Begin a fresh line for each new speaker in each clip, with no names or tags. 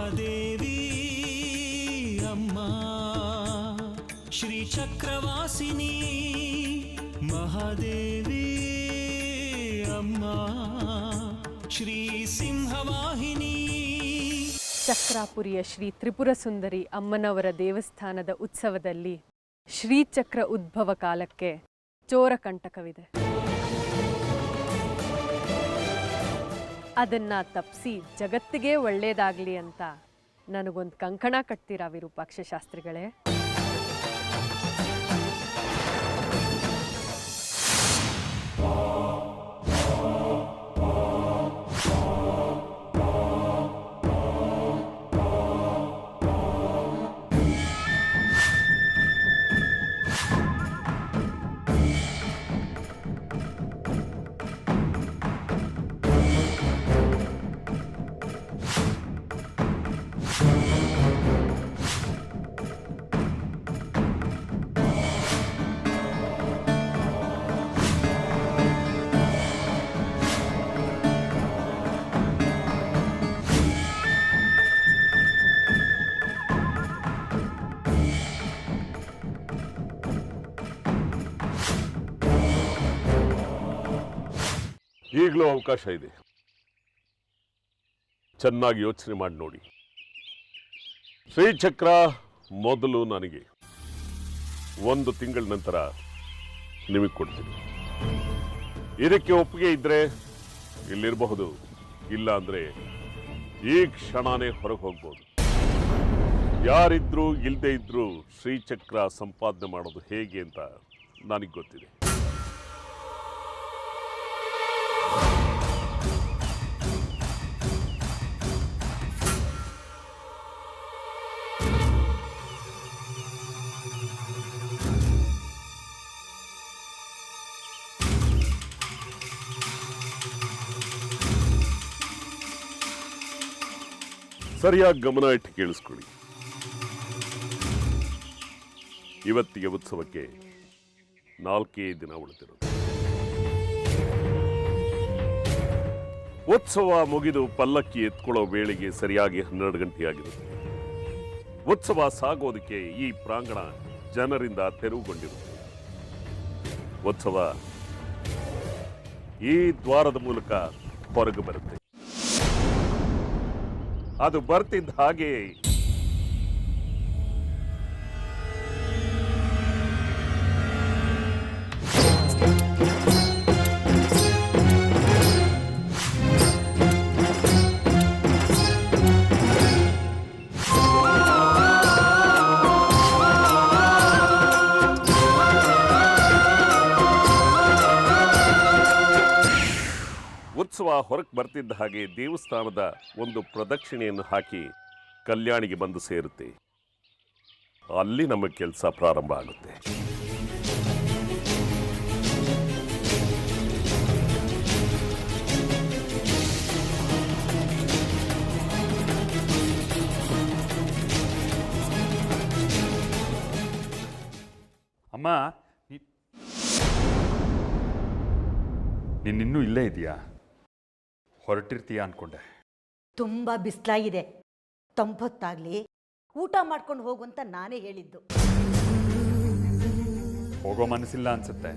ಮಹಾದೇವಿ ಅಮ್ಮ ಶ್ರೀ ಚಕ್ರವಾಸಿನಿ ಮಹಾದೇವಿ ಅಮ್ಮ ಶ್ರೀ ಸಿಂಹವಾಹಿನಿ.
ಚಕ್ರಾಪುರಿಯ ಶ್ರೀ ತ್ರಿಪುರ ಸುಂದರಿ ಅಮ್ಮನವರ ದೇವಸ್ಥಾನದ ಉತ್ಸವದಲ್ಲಿ ಶ್ರೀಚಕ್ರ ಉದ್ಭವ ಕಾಲಕ್ಕೆ ಚೋರ ಕಂಟಕವಿದೆ. ಅದನ್ನ ತಪ್ಪಿಸಿ ಜಗತ್ತಿಗೆ ಒಳ್ಳೇದಾಗ್ಲಿ ಅಂತ ನನಗೊಂದು ಕಂಕಣ ಕಟ್ತೀರಾ ವಿರೂಪಾಕ್ಷ ಶಾಸ್ತ್ರಿಗಳೇ?
ಈಗಲೂ ಅವಕಾಶ ಇದೆ. ಚೆನ್ನಾಗಿ ಯೋಚನೆ ಮಾಡಿ ನೋಡಿ. ಶ್ರೀಚಕ್ರ ಮೊದಲು ನನಗೆ, 1 ತಿಂಗಳ ನಂತರ ನಿಮಗೆ ಕೊಡ್ತೀನಿ. ಇದಕ್ಕೆ ಒಪ್ಪಿಗೆ ಇದ್ರೆ ಇಲ್ಲಿರಬಹುದು, ಇಲ್ಲ ಅಂದ್ರೆ ಈ ಕ್ಷಣನೇ ಹೊರಗೆ ಹೋಗ್ಬೋದು. ಯಾರಿದ್ರು ಇಲ್ಲದೆ ಇದ್ರು ಶ್ರೀಚಕ್ರ ಸಂಪಾದನೆ ಮಾಡೋದು ಹೇಗೆ ಅಂತ ನನಗೆ ಗೊತ್ತಿದೆ. ಸರಿಯಾಗಿ ಗಮನ ಇಟ್ಟು ಕೇಳಿಸ್ಕೊಳ್ಳಿ. ಇವತ್ತಿಗೆ ಉತ್ಸವಕ್ಕೆ 4 ದಿನ ಉಳಿದಿರೋದು. ಉತ್ಸವ ಮುಗಿದು ಪಲ್ಲಕ್ಕಿ ಎತ್ಕೊಳ್ಳೋ ವೇಳೆಗೆ ಸರಿಯಾಗಿ 12 ಗಂಟೆಯಾಗಿರುತ್ತೆ. ಉತ್ಸವ ಸಾಗೋದಕ್ಕೆ ಈ ಪ್ರಾಂಗಣ ಜನರಿಂದ ತೆರವುಗೊಂಡಿರುತ್ತೆ. ಉತ್ಸವ ಈ ದ್ವಾರದ ಮೂಲಕ ಹೊರಗೆ ಬರುತ್ತೆ. ಅದು ಬರ್ತಿದ್ದ ಹಾಗೆ ಉತ್ಸವ ಹೊರಗೆ ಬರ್ತಿದ್ದ ಹಾಗೆ ದೇವಸ್ಥಾನದ ಒಂದು ಪ್ರದಕ್ಷಿಣೆಯನ್ನು ಹಾಕಿ ಕಲ್ಯಾಣಿಗೆ ಬಂದು ಸೇರುತ್ತೆ. ಅಲ್ಲಿ ನಮ್ಮ ಕೆಲಸ ಪ್ರಾರಂಭ ಆಗುತ್ತೆ.
ಅಮ್ಮ, ನೀನಿನ್ನೂ ಇಲ್ಲೇ ಇದೆಯಾ? ಹೊರಟಿರ್ತೀಯ ಅನ್ಕೊಂಡೆ.
ತುಂಬ ಬಿಸಿಲಾಗಿದೆ, ತಂಪೊತ್ತಾಗ್ಲಿ ಊಟ ಮಾಡ್ಕೊಂಡು ಹೋಗು ಅಂತ ನಾನೇ ಹೇಳಿದ್ದು.
ಹೋಗೋ ಮನಸ್ಸಿಲ್ಲ ಅನ್ಸುತ್ತೆ.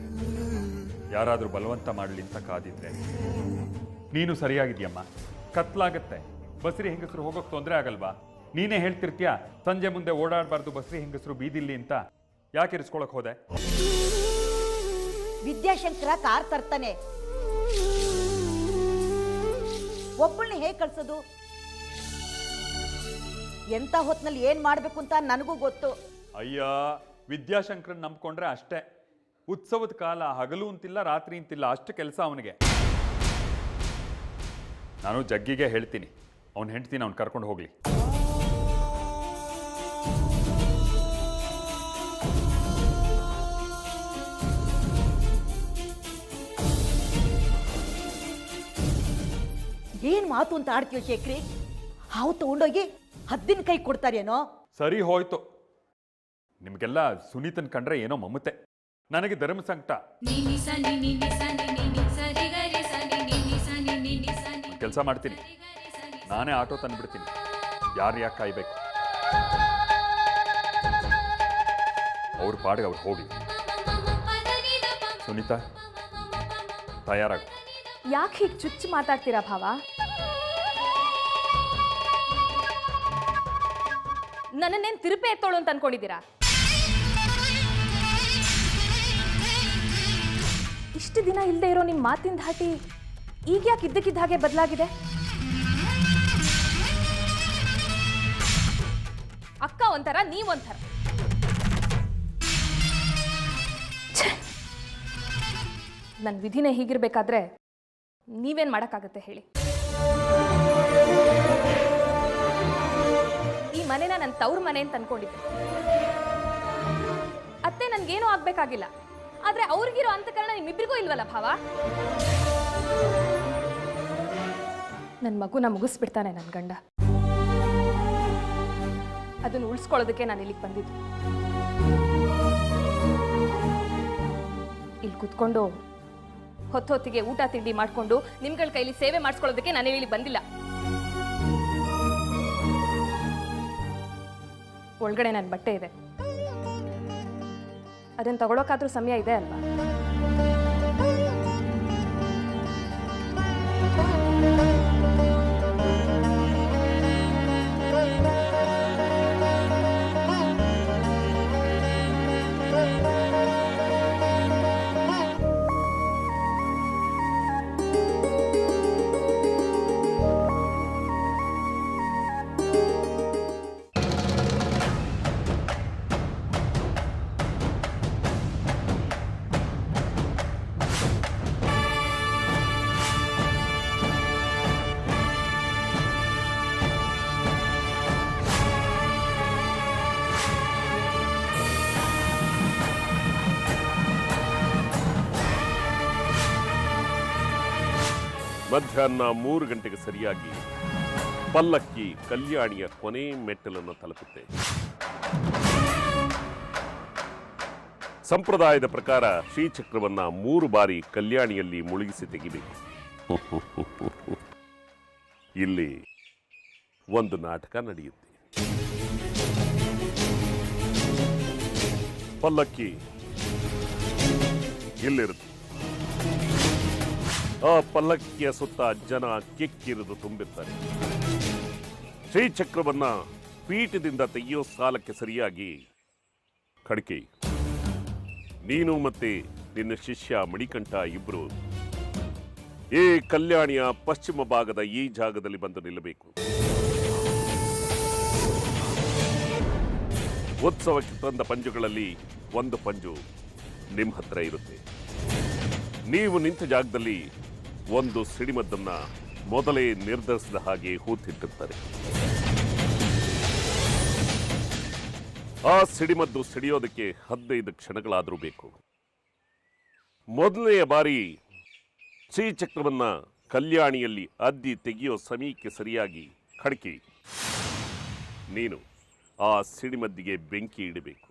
ಯಾರಾದರೂ ಬಲವಂತ ಮಾಡಲಿ ಅಂತ ಕಾದಿದ್ರೆ. ನೀನು ಸರಿಯಾಗಿದೆಯಮ್ಮ. ಕತ್ಲಾಗತ್ತೆ. ಬಸ್ರಿ ಹೆಂಗಸರು ಹೋಗೋಕೆ ತೊಂದರೆ ಆಗಲ್ವಾ? ನೀನೇ ಹೇಳ್ತಿರ್ತೀಯ ಸಂಜೆ ಮುಂದೆ ಓಡಾಡಬಾರ್ದು ಬಸ್ರಿ ಹೆಂಗಸರು ಬೀದಿಲ್ಲಿ ಅಂತ. ಯಾಕೆ ಇರಿಸ್ಕೊಳಕ್ ಹೋದೆ?
ವಿದ್ಯಾಶಂಕರ ಕಾರ್ ತರ್ತಾನೆ, ಒಬ್ಬಳನ್ನ ಹೇಗೆ ಕಳ್ಸೋದು? ಎಂತ ಹೊತ್ನಲ್ಲಿ ಏನ್ ಮಾಡ್ಬೇಕು ಅಂತ ನನಗೂ ಗೊತ್ತು.
ಅಯ್ಯ, ವಿದ್ಯಾಶಂಕರನ್ ನಂಬ್ಕೊಂಡ್ರೆ ಅಷ್ಟೇ. ಉತ್ಸವದ ಕಾಲ, ಹಗಲು ಅಂತಿಲ್ಲ ರಾತ್ರಿ ಅಂತಿಲ್ಲ, ಅಷ್ಟು ಕೆಲಸ ಅವನಿಗೆ. ನಾನು ಜಗ್ಗಿಗೆ ಹೇಳ್ತೀನಿ, ಅವನ ಹೆಂಡ್ತೀನಿ ಅವ್ನು ಕರ್ಕೊಂಡು ಹೋಗ್ಲಿ.
ಏನ್ ಮಾತು ಅಂತ ಆಡ್ತೀವ ಶೇಖರಿ? ಹಾವು ತಗೊಂಡೋಗಿ ಹದ್ದಿನ ಕೈ ಕೊಡ್ತಾರೇನೋ?
ಸರಿ ಹೋಯ್ತು. ನಿಮ್ಗೆಲ್ಲ ಸುನೀತನ್ ಕಂಡ್ರೆ ಏನೋ ಮಮತೆ, ನನಗೆ ಧರ್ಮ ಸಂಕಟ. ಕೆಲಸ ಮಾಡ್ತೀನಿ, ನಾನೇ ಆಟೋ ತಂದ್ಬಿಡ್ತೀನಿ. ಯಾರು ಯಾಕೆ ಕಾಯ್ಬೇಕು? ಅವ್ರ ಪಾಡಿಗೆ ಅವ್ರು ಹೋಗಿ. ಸುನೀತಾ, ತಯಾರಾಗು.
ಯಾಕೆ ಹೀಗೆ ಚುಚ್ಚು ಮಾತಾಡ್ತೀರಾ ಭಾವ? ನನ್ನನ್ನೇನು ತಿರುಪೆ ಎತ್ತೋಳು ಅಂತ ಅನ್ಕೊಂಡಿದ್ದೀರಾ? ಇಷ್ಟು ದಿನ ಇಲ್ಲದೆ ಇರೋ ನಿಮ್ಮ ಮಾತಿನ ಧಾಟಿ ಈಗ ಯಾಕೆ ಇದ್ದಕ್ಕಿದ್ದ ಹಾಗೆ ಬದಲಾಗಿದೆ? ಅಕ್ಕ ಒಂಥರ, ನೀವೊಂಥರ. ನನ್ನ ವಿಧಿನೇ ಹೀಗಿರ್ಬೇಕಾದ್ರೆ ನೀವೇನ್ ಮಾಡೋಕ್ಕಾಗತ್ತೆ ಹೇಳಿ? ಈ ಮನೆನ ನನ್ನ ತವ್ರ ಮನೆ ಅಂತ ಅನ್ಕೊಂಡಿದ್ದೆ. ಅತ್ತೆ ನನ್ಗೇನೂ ಆಗ್ಬೇಕಾಗಿಲ್ಲ, ಆದ್ರೆ ಅವ್ರಿಗಿರೋ ಅಂತಕರಣ ನಿಮ್ಮಿಬ್ಬರಿಗೂ ಇಲ್ವಲ್ಲ ಭಾವ? ನನ್ನ ಮಗುನ ಮುಗಿಸ್ಬಿಡ್ತಾನೆ ನನ್ನ ಗಂಡ. ಅದನ್ನು ಉಳಿಸ್ಕೊಳ್ಳೋದಕ್ಕೆ ನಾನು ಇಲ್ಲಿಗೆ ಬಂದಿದ್ದು. ಇಲ್ಲಿ ಕುತ್ಕೊಂಡು ಹೊತ್ತೊತ್ತಿಗೆ ಊಟ ತಿಂಡಿ ಮಾಡಿಕೊಂಡು ನಿಮ್ಗಳ ಕೈಲಿ ಸೇವೆ ಮಾಡಿಸ್ಕೊಳ್ಳೋದಕ್ಕೆ ನಾನು ಇಲ್ಲಿ ಬಂದಿಲ್ಲ. ಒಳಗಡೆ ನನ್ನ ಬಟ್ಟೆ ಇದೆ, ಅದನ್ನು ತಗೊಳಕ್ಕಾದ್ರೂ ಸಮಯ ಇದೆ ಅಲ್ವಾ?
ಮಧ್ಯಾಹ್ನ 3 ಗಂಟೆಗೆ ಸರಿಯಾಗಿ ಪಲ್ಲಕ್ಕಿ ಕಲ್ಯಾಣಿಯ ಕೊನೆ ಮೆಟ್ಟಲನ್ನು ತಲುಪುತ್ತೆ. ಸಂಪ್ರದಾಯದ ಪ್ರಕಾರ ಶ್ರೀಚಕ್ರವನ್ನ 3 ಬಾರಿ ಕಲ್ಯಾಣಿಯಲ್ಲಿ ಮುಳುಗಿಸಿ ತೆಗಿಬೇಕು. ಇಲ್ಲಿ ಒಂದು ನಾಟಕ ನಡೆಯುತ್ತೆ. ಪಲ್ಲಕ್ಕಿ ಇಲ್ಲಿರುತ್ತೆ. ಆ ಪಲ್ಲಕ್ಕಿಯ ಸುತ್ತ ಜನ ಕಿಕ್ಕಿರಿದು ತುಂಬಿರ್ತಾರೆ. ಶ್ರೀಚಕ್ರವನ್ನ ಪೀಠದಿಂದ ತೆಗೆಯೋ ಸಾಲಕ್ಕೆ ಸರಿಯಾಗಿ ಖಡ್ಕಿ, ನೀನು ಮತ್ತೆ ನಿನ್ನ ಶಿಷ್ಯ ಮಣಿಕಂಠ ಇಬ್ರು ಈ ಕಲ್ಯಾಣಿಯ ಪಶ್ಚಿಮ ಭಾಗದ ಈ ಜಾಗದಲ್ಲಿ ಬಂದು ನಿಲ್ಲಬೇಕು. ಉತ್ಸವಕ್ಕೆ ತಂದ ಪಂಜುಗಳಲ್ಲಿ ಒಂದು ಪಂಜು ನಿಮ್ಮ ಹತ್ರ ಇರುತ್ತೆ. ನೀವು ನಿಂತ ಜಾಗದಲ್ಲಿ ಒಂದು ಸಿಡಿಮದ್ದನ್ನ ಮೊದಲೇ ನಿರ್ಧರಿಸಿದ ಹಾಗೆ ಹೂತಿಟ್ಟಿರ್ತಾರೆ. ಆ ಸಿಡಿಮದ್ದು ಸಿಡಿಯೋದಕ್ಕೆ 15 ಕ್ಷಣಗಳಾದರೂ ಬೇಕು. ಮೊದಲನೆಯ ಬಾರಿ ಶ್ರೀಚಕ್ರವನ್ನ ಕಲ್ಯಾಣಿಯಲ್ಲಿ ಅದ್ದಿ ತೆಗೆಯೋ ಸಮಯಕ್ಕೆ ಸರಿಯಾಗಿ ಖಡ್ಕಿ, ನೀನು ಆ ಸಿಡಿಮದ್ದಿಗೆ ಬೆಂಕಿ ಇಡಬೇಕು.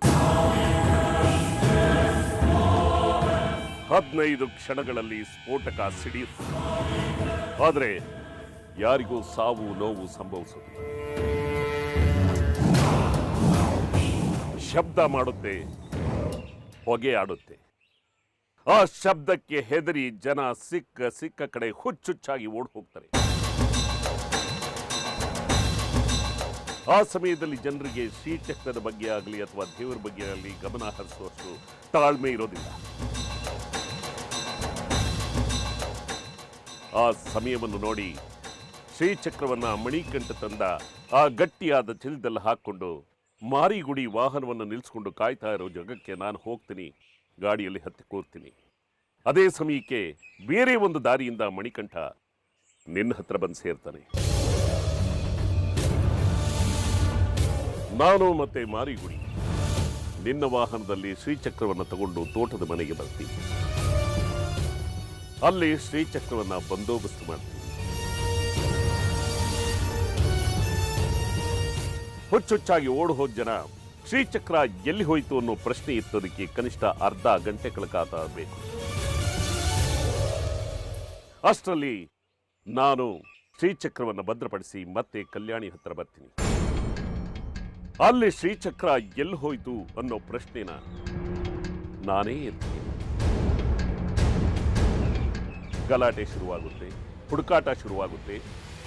15 ಕ್ಷಣಗಳಲ್ಲಿ ಸ್ಫೋಟಕ ಸಿಡಿಯುತ್ತೆ. ಆದರೆ ಯಾರಿಗೂ ಸಾವು ನೋವು ಸಂಭವಿಸುತ್ತೆ. ಶಬ್ದ ಮಾಡುತ್ತೆ, ಹೊಗೆ ಆಡುತ್ತೆ. ಆ ಶಬ್ದಕ್ಕೆ ಹೆದರಿ ಜನ ಸಿಕ್ಕ ಕಡೆ ಹುಚ್ಚುಚ್ಚಾಗಿ ಓಡ್ ಹೋಗ್ತಾರೆ. ಆ ಸಮಯದಲ್ಲಿ ಜನರಿಗೆ ಶ್ರೀಚಕ್ರದ ಬಗ್ಗೆ ಆಗಲಿ ಅಥವಾ ದೇವರ ಬಗ್ಗೆ ಆಗಲಿ ಗಮನ ಹರಿಸುವಷ್ಟು ತಾಳ್ಮೆ ಇರೋದಿಲ್ಲ. ಆ ಸಮಯವನ್ನು ನೋಡಿ ಶ್ರೀಚಕ್ರವನ್ನ ಮಣಿಕಂಠ ತಂದ ಆ ಗಟ್ಟಿಯಾದ ಚಿಲದಲ್ಲಿ ಹಾಕೊಂಡು ಮಾರಿಗುಡಿ ವಾಹನವನ್ನು ನಿಲ್ಲಿಸ್ಕೊಂಡು ಕಾಯ್ತಾ ಇರೋ ಜಾಗಕ್ಕೆ ನಾನು ಹೋಗ್ತೀನಿ, ಗಾಡಿಯಲ್ಲಿ ಹತ್ತಿ ಕೂರ್ತೀನಿ. ಅದೇ ಸಮಯಕ್ಕೆ ಬೇರೆ ಒಂದು ದಾರಿಯಿಂದ ಮಣಿಕಂಠ ನಿನ್ನ ಹತ್ರ ಬಂದು ಸೇರ್ತಾನೆ. ನಾನು ಮತ್ತೆ ಮಾರಿಗುಡಿ ನಿನ್ನ ವಾಹನದಲ್ಲಿ ಶ್ರೀಚಕ್ರವನ್ನು ತಗೊಂಡು ತೋಟದ ಮನೆಗೆ ಬರ್ತೀನಿ. ಅಲ್ಲಿ ಶ್ರೀಚಕ್ರವನ್ನ ಬಂದೋಬಸ್ತು ಮಾಡ್ತೀನಿ. ಹುಚ್ಚುಚ್ಚಾಗಿ ಓಡ್ ಹೋದ ಜನ ಶ್ರೀಚಕ್ರ ಎಲ್ಲಿ ಹೋಯಿತು ಅನ್ನೋ ಪ್ರಶ್ನೆ ಎತ್ತೋದಕ್ಕೆ ಕನಿಷ್ಠ ಅರ್ಧ ಗಂಟೆಗಳ ಕಾಲ ಬೇಕು. ಅಷ್ಟರಲ್ಲಿ ನಾನು ಶ್ರೀಚಕ್ರವನ್ನು ಭದ್ರಪಡಿಸಿ ಮತ್ತೆ ಕಲ್ಯಾಣಿ ಹತ್ರ ಬರ್ತೀನಿ. ಅಲ್ಲಿ ಶ್ರೀಚಕ್ರ ಎಲ್ಲಿ ಹೋಯ್ತು ಅನ್ನೋ ಪ್ರಶ್ನೆನ ನಾನೇ ಎತ್ತೀನಿ. ಗಲಾಟೆ ಶುರುವಾಗುತ್ತೆ, ಹುಡುಕಾಟ ಶುರುವಾಗುತ್ತೆ,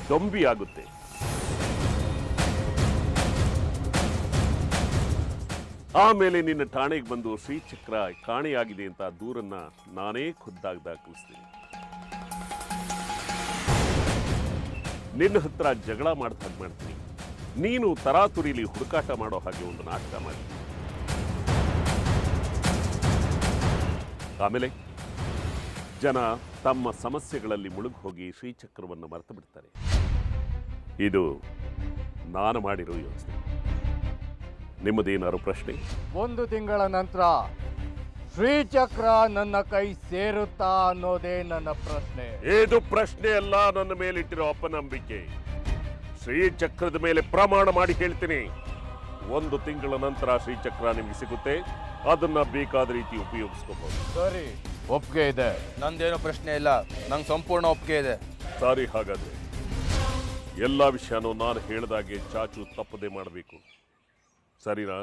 ದೊಂಬಿ ಆಗುತ್ತೆ. ಆಮೇಲೆ ನಿನ್ನ ಠಾಣೆಗೆ ಬಂದು ಶ್ರೀಚಕ್ರ ಕಾಣೆಯಾಗಿದೆ ಅಂತ ದೂರನ್ನ ನಾನೇ ಖುದ್ದಾಗಿ ದಾಖಲಿಸ್ತೀನಿ. ನಿನ್ನ ಹತ್ರ ಜಗಳ ಮಾಡ್ದ ಹಾಗೆ ಮಾಡ್ತೀನಿ. ನೀನು ತರಾತುರಿಲಿ ಹುಡುಕಾಟ ಮಾಡೋ ಹಾಗೆ ಒಂದು ನಾಟಕ ಮಾಡಿ. ಆಮೇಲೆ ಜನ ತಮ್ಮ ಸಮಸ್ಯೆಗಳಲ್ಲಿ ಮುಳುಗಿ ಹೋಗಿ ಶ್ರೀಚಕ್ರವನ್ನು ಮರೆತು ಬಿಡ್ತಾರೆ. ಇದು ನಾನು ಮಾಡಿರೋ ಯೋಚನೆ. ನಿಮ್ಮದೇನಾದ್ರು ಪ್ರಶ್ನೆ?
1 ತಿಂಗಳ ನಂತರ ಶ್ರೀಚಕ್ರ ನನ್ನ ಕೈ ಸೇರುತ್ತಾ ಅನ್ನೋದೇ ನನ್ನ ಪ್ರಶ್ನೆ.
ಇದು ಪ್ರಶ್ನೆ ಅಲ್ಲ, ನನ್ನ ಮೇಲಿಟ್ಟಿರೋ ಅಪನಂಬಿಕೆ. ಶ್ರೀಚಕ್ರದ ಮೇಲೆ ಪ್ರಮಾಣ ಮಾಡಿ ಹೇಳ್ತೀನಿ, 1 ತಿಂಗಳ ನಂತರ ಶ್ರೀಚಕ್ರ ನಿಮಗೆ ಸಿಗುತ್ತೆ. ಅದನ್ನ ಬೇಕಾದ ರೀತಿ ಉಪಯೋಗಿಸ್ಕೋಬಹುದು.
ಸರಿ, ಒಪ್ಪಿಗೆ ಇದೆ.
ನಂದೇನೋ ಪ್ರಶ್ನೆ ಇಲ್ಲ, ನಂಗೆ ಸಂಪೂರ್ಣ ಒಪ್ಪಿಗೆ ಇದೆ.
ಸಾರಿ, ಹಾಗಾದ್ರೆ ಎಲ್ಲ ವಿಷಯನೂ ನಾನು ಹೇಳ್ದಾಗೆ ಚಾಚು ತಪ್ಪದೆ ಮಾಡಬೇಕು. ಸರಿನಾ?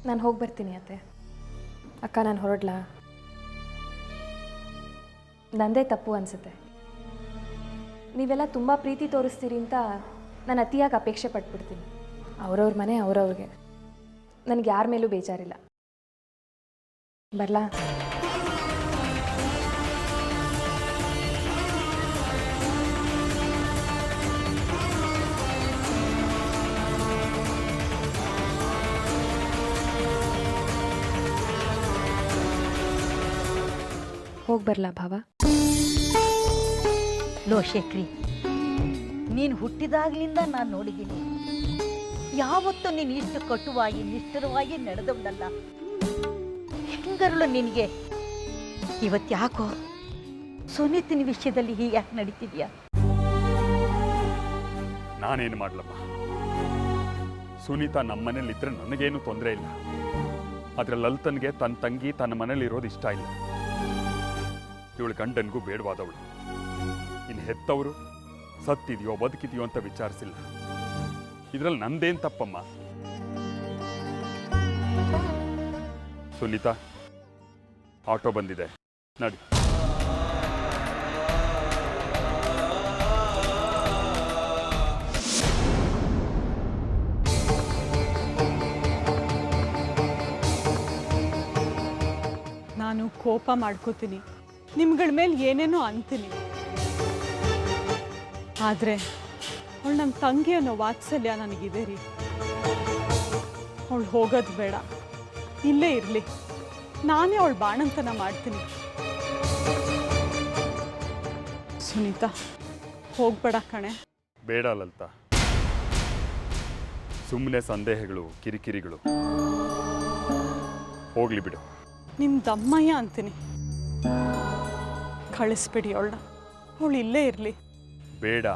ನಾನು ಹೋಗಿ ಬರ್ತೀನಿ ಅತ್ತೆ. ಅಕ್ಕ, ನಾನು ಹೊರಡ್ಲಾ? ನಂದೇ ತಪ್ಪು ಅನಿಸುತ್ತೆ. ನೀವೆಲ್ಲ ತುಂಬ ಪ್ರೀತಿ ತೋರಿಸ್ತೀರಿ ಅಂತ ನಾನು ಅತಿಯಾಗಿ ಅಪೇಕ್ಷೆ ಪಟ್ಬಿಡ್ತೀನಿ. ಅವ್ರವ್ರ ಮನೆ ಅವ್ರವ್ರಿಗೆ. ನನಗೆ ಯಾರ ಮೇಲೂ ಬೇಜಾರಿಲ್ಲ. ಬರಲಾ? ಹೋಗಿ ಬರಲಾ ಭಾವ?
ಲೋ ಶೇಖರಿ, ನೀನು ಹುಟ್ಟಿದಾಗ್ಲಿಂದ ನಾನು ನೋಡಿದ್ದೀನಿ. ಯಾವತ್ತೂ ನೀನು ಇಷ್ಟು ಕಟುವಾಗಿ ನಿಷ್ಠುರವಾಗಿ ನಡೆದವಳಲ್ಲ. ಹೆಂಗರಳು ನಿನಗೆ ಇವತ್ತು ಯಾಕೋ ಸುನೀತಿನ ವಿಷಯದಲ್ಲಿ ಹೀಗೆ ಯಾಕೆ ನಡೀತಿದ್ಯಾ?
ನಾನೇನು ಮಾಡ್ಲಮ್ಮ? ಸುನೀತಾ ನಮ್ಮ ಮನೇಲಿದ್ರೆ ನನಗೇನು ತೊಂದರೆ ಇಲ್ಲ. ಆದರೆ ಲಲಿತನ್ಗೆ ತನ್ನ ತಂಗಿ ತನ್ನ ಮನೇಲಿ ಇರೋದು ಇಷ್ಟ ಇಲ್ಲ. ಇವಳು ಗಂಡನಿಗೂ ಬೇಡವಾದವಳು. ಇನ್ನು ಹೆತ್ತವರು ಸತ್ತಿದೆಯೋ ಬದುಕಿದೆಯೋ ಅಂತ ವಿಚಾರಿಸಿಲ್ಲ. ಇದರಲ್ಲಿ ನಂದೇನು ತಪ್ಪಮ್ಮ? ಸುನೀತಾ, ಆಟೋ ಬಂದಿದೆ, ನಡಿ.
ನಾನು ಕೋಪ ಮಾಡ್ಕೋತೀನಿ, ನಿಮ್ಗಳ ಮೇಲೆ ಏನೇನೋ ಅಂತೀನಿ. ಆದರೆ ಅವಳು ನಮ್ಮ ತಂಗಿ ಅನ್ನೋ ವಾತ್ಸಲ್ಯ ನನಗಿದೆ ರೀ. ಅವಳು ಹೋಗೋದು ಬೇಡ, ಇಲ್ಲೇ ಇರಲಿ. ನಾನೇ ಅವಳು ಬಾಣಂತನ ಮಾಡ್ತೀನಿ. ಸುನೀತಾ, ಹೋಗ್ಬೇಡ ಕಣೆ.
ಬೇಡ ಲಲಿತಾ, ಸುಮ್ಮನೆ ಸಂದೇಹಗಳು, ಕಿರಿಕಿರಿಗಳು. ಹೋಗ್ಲಿ ಬಿಡು.
ನಿಮ್ಮ ದಮ್ಮಯ್ಯ ಅಂತೀನಿ. ಕಳಿಸ್ಬಿಡಿ ಅವಳನ್ನ, ಅವಳು ಇಲ್ಲೇ ಇರಲಿ.
ಬೇಡ.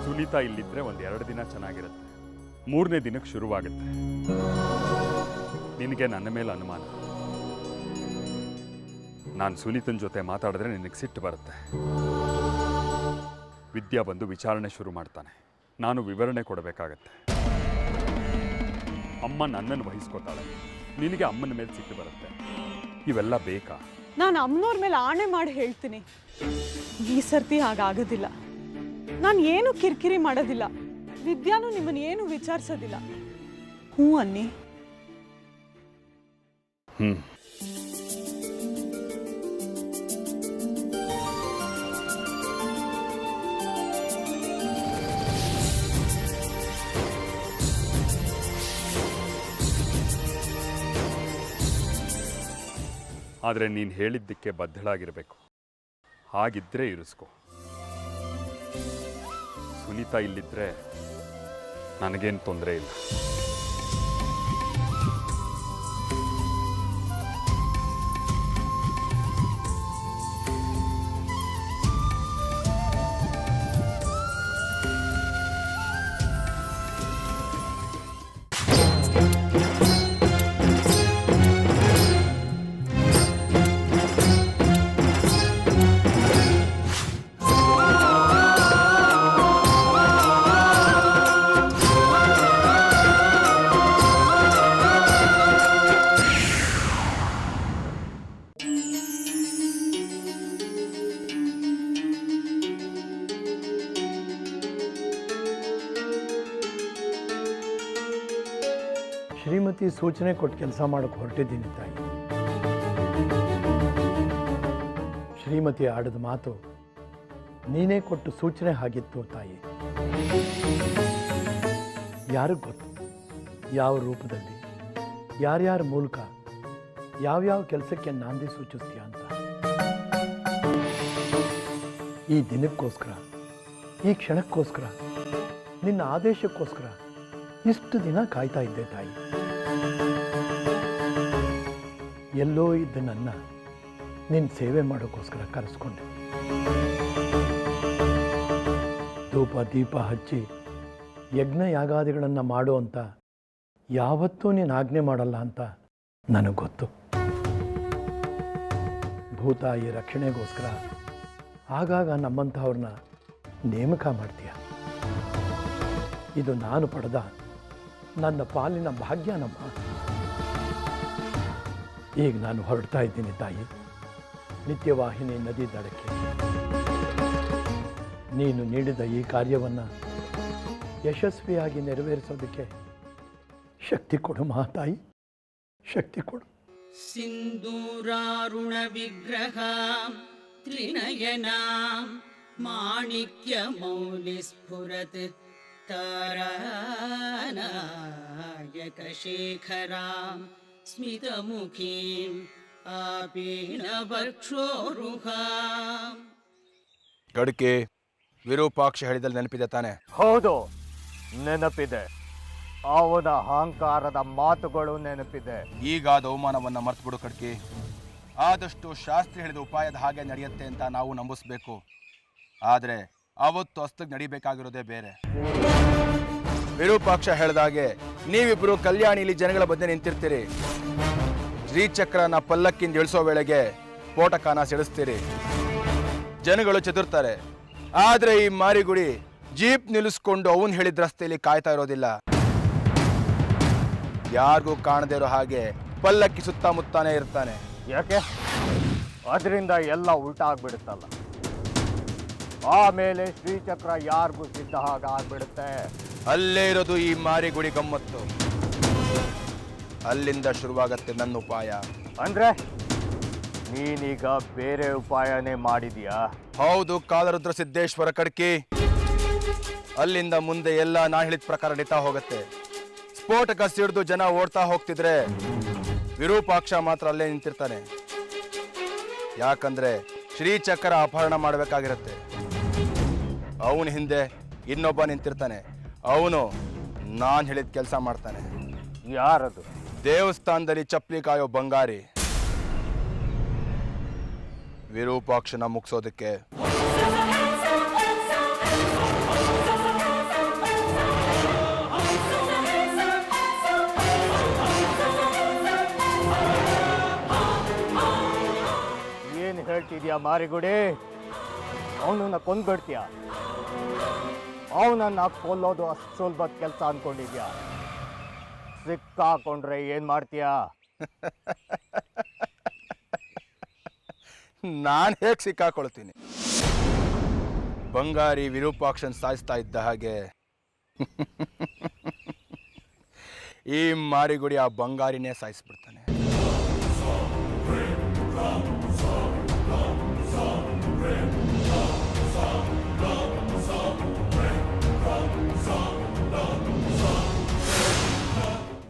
ಸುನೀತಾ ಇಲ್ಲಿದ್ರೆ 1-2 ದಿನ ಚೆನ್ನಾಗಿರುತ್ತೆ. 3ನೇ ದಿನಕ್ಕೆ ಶುರುವಾಗುತ್ತೆ. ನಿನಗೆ ನನ್ನ ಮೇಲೆ ಅನುಮಾನ. ನಾನು ಸುನೀತನ ಜೊತೆ ಮಾತಾಡಿದ್ರೆ ನಿನಗೆ ಸಿಟ್ಟು ಬರುತ್ತೆ. ವಿದ್ಯಾ ಬಂದು ವಿಚಾರಣೆ ಶುರು ಮಾಡ್ತಾನೆ. ನಾನು ವಿವರಣೆ ಕೊಡಬೇಕಾಗತ್ತೆ. ಅಮ್ಮ ನನ್ನನ್ನು ವಹಿಸ್ಕೋತಾಳೆ. ನಿನಗೆ ಅಮ್ಮನ ಮೇಲೆ ಸಿಟ್ಟು ಬರುತ್ತೆ. ಇವೆಲ್ಲ ಬೇಕಾ?
ನಾನು ಅಮ್ಮನವ್ರ ಮೇಲೆ ಆಣೆ ಮಾಡಿ ಹೇಳ್ತೀನಿ, ಈ ಸರ್ತಿ ಹಾಗಾಗೋದಿಲ್ಲ. ನಾನು ಏನು ಕಿರಿಕಿರಿ ಮಾಡೋದಿಲ್ಲ, ವಿದ್ಯಾನು ನಿಮ್ಮನ್ನು ಏನು ವಿಚಾರಿಸೋದಿಲ್ಲ. ಹ್ಞೂ ಅನ್ನಿ.
ಆದರೆ ನೀನು ಹೇಳಿದ್ದಕ್ಕೆ ಬದ್ಧಳಾಗಿರಬೇಕು. ಹಾಗಿದ್ದರೆ ಇರಿಸ್ಕೊ. ಸುನೀತಾ ಇಲ್ಲಿದ್ದರೆ ನನಗೇನು ತೊಂದರೆ ಇಲ್ಲ.
ಶ್ರೀಮತಿ ಸೂಚನೆ ಕೊಟ್ಟು ಕೆಲಸ ಮಾಡೋಕ್ಕೆ ಹೊರಟಿದ್ದೀನಿ ತಾಯಿ. ಶ್ರೀಮತಿ ಆಡಿದ ಮಾತು ನೀನೇ ಕೊಟ್ಟು ಸೂಚನೆ ಆಗಿತ್ತು ತಾಯಿ. ಯಾರಿಗೆ ಗೊತ್ತು ಯಾವ ರೂಪದಲ್ಲಿ ಯಾರ್ಯಾರ ಮೂಲಕ ಯಾವ್ಯಾವ ಕೆಲಸಕ್ಕೆ ನಾಂದಿ ಸೂಚಿಸ್ತೀಯ ಅಂತ. ಈ ದಿನಕ್ಕೋಸ್ಕರ, ಈ ಕ್ಷಣಕ್ಕೋಸ್ಕರ, ನಿನ್ನ ಆದೇಶಕ್ಕೋಸ್ಕರ ಇಷ್ಟು ದಿನ ಕಾಯ್ತಾ ಇದ್ದೆ ತಾಯಿ. ಎಲ್ಲೋ ಇದ್ದ ನನ್ನ ನಿನ್ನ ಸೇವೆ ಮಾಡೋಕ್ಕೋಸ್ಕರ ಕರೆಸ್ಕೊಂಡೆ. ಧೂಪ ದೀಪ ಹಚ್ಚಿ ಯಜ್ಞ ಯಾಗಾದಿಗಳನ್ನು ಮಾಡು ಅಂತ ಯಾವತ್ತೂ ನೀನು ಆಜ್ಞೆ ಮಾಡಲ್ಲ ಅಂತ ನನಗೆ ಗೊತ್ತು. ಭೂತಾಯಿ ರಕ್ಷಣೆಗೋಸ್ಕರ ಆಗಾಗ ನಮ್ಮಂಥವ್ರನ್ನ ನೇಮಕ ಮಾಡ್ತೀಯ. ಇದು ನಾನು ಪಡೆದ ನನ್ನ ಪಾಲಿನ ಭಾಗ್ಯನಮ್ಮ. ಈಗ ನಾನು ಹೊರಡ್ತಾ ಇದ್ದೀನಿ ತಾಯಿ, ನಿತ್ಯವಾಹಿನಿ ನದಿ ದಡಕ್ಕೆ. ನೀನು ನೀಡಿದ ಈ ಕಾರ್ಯವನ್ನು ಯಶಸ್ವಿಯಾಗಿ ನೆರವೇರಿಸೋದಕ್ಕೆ ಶಕ್ತಿ ಕೊಡು ಮಾತಾಯಿ, ಶಕ್ತಿ ಕೊಡು.
ಸಿಂಧೂರಾರುಣ ವಿಗ್ರಹ ತ್ರಿನಯನ ಮಾಣಿಕ್ಯ ಮೌಲಿ ಸ್ಫುರತ್ ತಾರಾನಾಯಕ ಶೇಖರಾಂ ಸ್ಮಿತಮುಖೀಂ ಆಪೀನ ವಕ್ಷೋರುಹಾಂ.
ಗಡ್ಕೆ, ವಿರೂಪಾಕ್ಷ ಹೇಳಿದಲ್ಲಿ ನೆನಪಿದೆ ತಾನೆ?
ಹೌದು, ನೆನಪಿದೆ. ಅವನ ಅಹಂಕಾರದ ಮಾತುಗಳು ನೆನಪಿದೆ.
ಈಗ ಆದ ಅವಮಾನವನ್ನು ಮರ್ತ್ಬಿಡು ಕಡ್ಕಿ. ಆದಷ್ಟು ಶಾಸ್ತ್ರಿ ಹೇಳಿದ ಉಪಾಯದ ಹಾಗೆ ನಡೆಯುತ್ತೆ ಅಂತ ನಾವು ನಂಬಿಸ್ಬೇಕು. ಆದರೆ ಅವತ್ತು ಅಸ್ತಕ್ಕೆ ನಡಿಬೇಕಾಗಿರೋದೇ ಬೇರೆ. ವಿರೂಪಾಕ್ಷ ಹೇಳಿದಾಗೆ ನೀವಿಬ್ರು ಕಲ್ಯಾಣಿಲಿ ಜನಗಳ ಮಧ್ಯೆ ನಿಂತಿರ್ತೀರಿ. ಶ್ರೀಚಕ್ರನ ಪಲ್ಲಕ್ಕಿಂದ ಇಳಿಸೋ ವೇಳೆಗೆ ಸ್ಫೋಟಕನ ಸಿಡಿಸ್ತೀರಿ. ಜನಗಳು ಚದುರ್ತಾರೆ. ಆದ್ರೆ ಈ ಮಾರಿಗುಡಿ ಜೀಪ್ ನಿಲ್ಲಿಸ್ಕೊಂಡು ಅವನು ಹೇಳಿದ ರಸ್ತೆಯಲ್ಲಿ ಕಾಯ್ತಾ ಇರೋದಿಲ್ಲ. ಯಾರಿಗೂ ಕಾಣದೇ ಇರೋ ಹಾಗೆ ಪಲ್ಲಕ್ಕಿ ಸುತ್ತಮುತ್ತಾನೆ ಇರ್ತಾನೆ.
ಯಾಕೆ? ಅದರಿಂದ ಎಲ್ಲ ಉಲ್ಟಾ ಆಗ್ಬಿಡುತ್ತಲ್ಲ. ಆಮೇಲೆ ಶ್ರೀಚಕ್ರ ಯಾರಿಗೂ ಸಿದ್ಧ ಹಾಗ ಆಗ್ಬಿಡುತ್ತೆ.
ಅಲ್ಲೇ ಇರೋದು ಈ ಮಾರಿಗುಡಿ ಗಮ್ಮತ್ತು. ಅಲ್ಲಿಂದ ಶುರುವಾಗತ್ತೆ ನನ್ನ ಉಪಾಯ.
ಅಂದ್ರೆ ನೀನೀಗ ಬೇರೆ ಉಪಾಯನೇ ಮಾಡಿದ್ಯಾ?
ಹೌದು ಕಾಲರುದ್ರ ಸಿದ್ದೇಶ್ವರ ಕಡ್ಕಿ. ಅಲ್ಲಿಂದ ಮುಂದೆ ಎಲ್ಲ ನಾ ಹೇಳಿದ ಪ್ರಕಾರ ನಡೀತಾ ಹೋಗುತ್ತೆ. ಸ್ಫೋಟಕ ಸಿಡಿದು ಜನ ಓಡ್ತಾ ಹೋಗ್ತಿದ್ರೆ ವಿರೂಪಾಕ್ಷ ಮಾತ್ರ ಅಲ್ಲೇ ನಿಂತಿರ್ತಾನೆ. ಯಾಕಂದ್ರೆ ಶ್ರೀಚಕ್ರ ಅಪಹರಣ ಮಾಡಬೇಕಾಗಿರುತ್ತೆ. ಅವನ ಹಿಂದೆ ಇನ್ನೊಬ್ಬ ನಿಂತಿರ್ತಾನೆ. ಅವನು ನಾನು ಹೇಳಿದ ಕೆಲಸ ಮಾಡ್ತಾನೆ.
ಯಾರದು?
ದೇವಸ್ಥಾನದಲ್ಲಿ ಚಪ್ಪಲಿ ಕಾಯೋ ಬಂಗಾರಿ. ವಿರೂಪಾಕ್ಷನ ಮುಗಿಸೋದಕ್ಕೆ
ಏನು ಹೇಳ್ತಿದ್ಯಾ ಮಾರಿಗುಡಿ? ಅವನನ್ನ ಕೊಂದ್ಬಿಡ್ತೀಯ? ಅವನನ್ನ ಕೊಲ್ಲೋದು ಅಷ್ಟು ಸುಲಭದ ಕೆಲಸ ಅನ್ಕೊಂಡಿದ್ಯಾ? ಸಿಕ್ಕಾಕೊಂಡ್ರೆ ಏನ್ ಮಾಡ್ತೀಯಾ?
ನಾನು ಹೇಗೆ ಸಿಕ್ಕಾಕೊಳ್ತೀನಿ? ಬಂಗಾರಿ ವಿರೂಪಾಕ್ಷನ್ ಸಾಯಿಸ್ತಾ ಇದ್ದ ಹಾಗೆ ಈ ಮಾರಿಗುಡಿ ಆ ಬಂಗಾರಿನೇ ಸಾಯಿಸ್ಬಿಡ್ತಾನೆ.